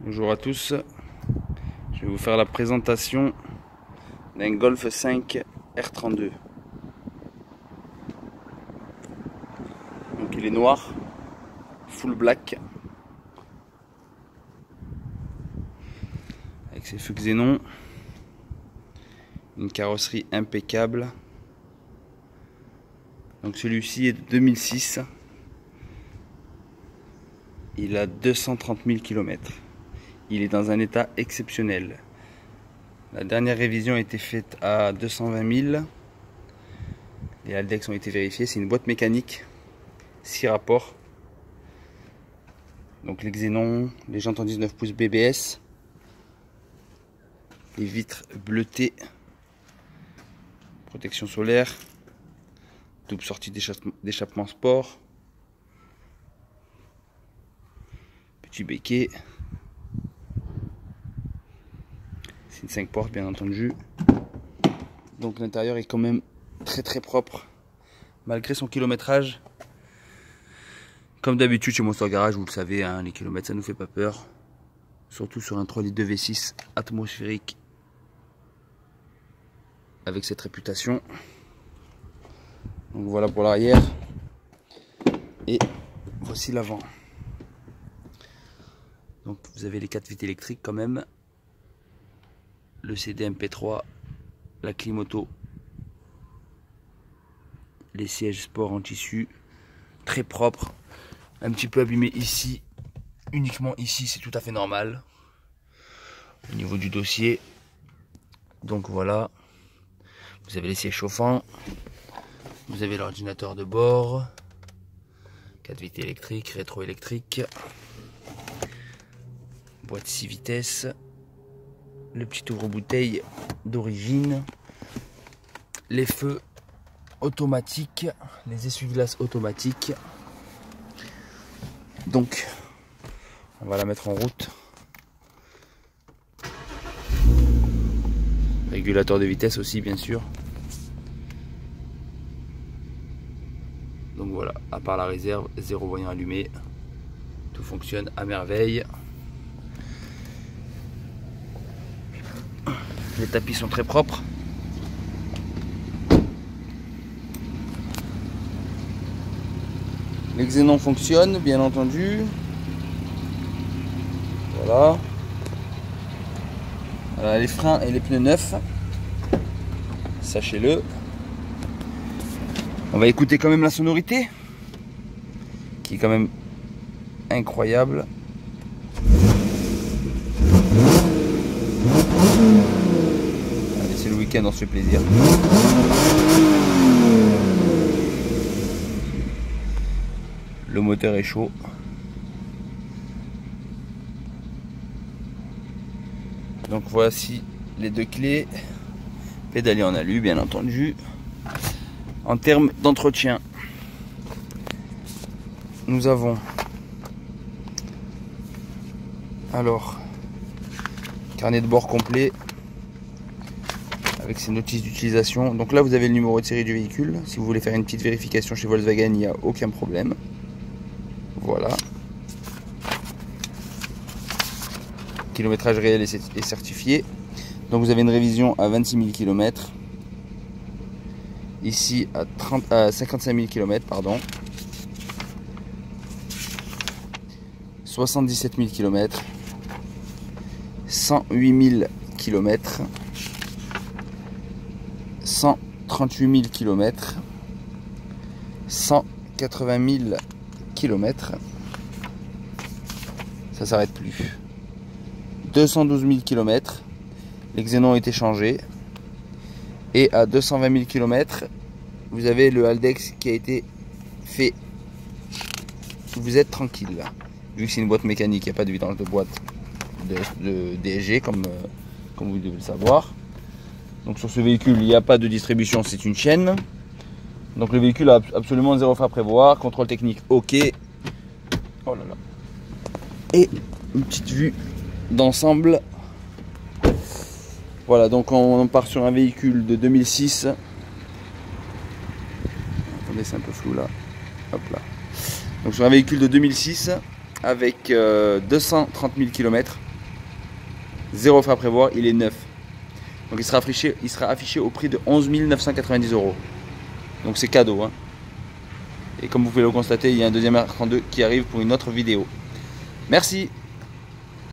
Bonjour à tous, je vais vous faire la présentation d'un Golf 5 R32. Donc il est noir, full black, avec ses feux xénon, une carrosserie impeccable. Donc celui-ci est de 2006, il a 230 000 km. Il est dans un état exceptionnel. La dernière révision a été faite à 220 000. Les Haldex ont été vérifiés. C'est une boîte mécanique, 6 rapports. Donc les xénons, les jantes en 19 pouces BBS, les vitres bleutées, protection solaire, double sortie d'échappement sport, petit béquet. C'est une 5 portes bien entendu. Donc l'intérieur est quand même très propre malgré son kilométrage. Comme d'habitude chez Monster Garage, vous le savez, hein, les kilomètres ça nous fait pas peur. Surtout sur un 3 litres de V6 atmosphérique avec cette réputation. Donc voilà pour l'arrière. Et voici l'avant. Donc vous avez les 4 vitres électriques quand même. Le CD MP3, la clim auto, les sièges sport en tissu, très propre, un petit peu abîmé ici, uniquement ici c'est tout à fait normal, au niveau du dossier. Donc voilà, vous avez les sièges chauffants, vous avez l'ordinateur de bord, 4 vitres électriques, rétro-électrique, boîte 6 vitesses, le petit ouvre-bouteille d'origine, les feux automatiques, les essuie-glaces automatiques. Donc on va la mettre en route. Régulateur de vitesse aussi bien sûr. Donc voilà, à part la réserve, 0 voyant allumé, tout fonctionne à merveille. Les tapis sont très propres. Les xénons fonctionnent bien entendu. Voilà. Voilà les freins et les pneus neufs. Sachez-le. On va écouter quand même la sonorité, qui est quand même incroyable. Allez, c'est le week-end, on se fait plaisir. Le moteur est chaud. Donc voici les 2 clés. Pédalier en alu bien entendu. En termes d'entretien, nous avons alors carnet de bord complet avec ses notices d'utilisation. Donc là vous avez le numéro de série du véhicule. Si vous voulez faire une petite vérification chez Volkswagen, il n'y a aucun problème. Voilà. Kilométrage réel est certifié. Donc vous avez une révision à 26 000 km. Ici à 55 000 km, pardon. 77 000 km. 108 000 km. 138 000 km. 180 000 km. Ça s'arrête plus. 212 000 km. Les xénons ont été changés. Et à 220 000 km, vous avez le Haldex qui a été fait. Vous êtes tranquille là. Vu que c'est une boîte mécanique, il n'y a pas de vidange de boîte de DSG comme vous devez le savoir. Donc sur ce véhicule, il n'y a pas de distribution, c'est une chaîne. Donc le véhicule a absolument 0 frais à prévoir. Contrôle technique, ok. Oh là là. Et une petite vue d'ensemble. Voilà, donc on part sur un véhicule de 2006. Attendez, c'est un peu flou là. Hop là. Donc sur un véhicule de 2006 avec 230 000 km. 0 frais à prévoir, il est neuf. Donc il sera affiché au prix de 11 990 €. Donc c'est cadeau, hein. Et comme vous pouvez le constater, il y a un deuxième R32 qui arrive pour une autre vidéo. Merci.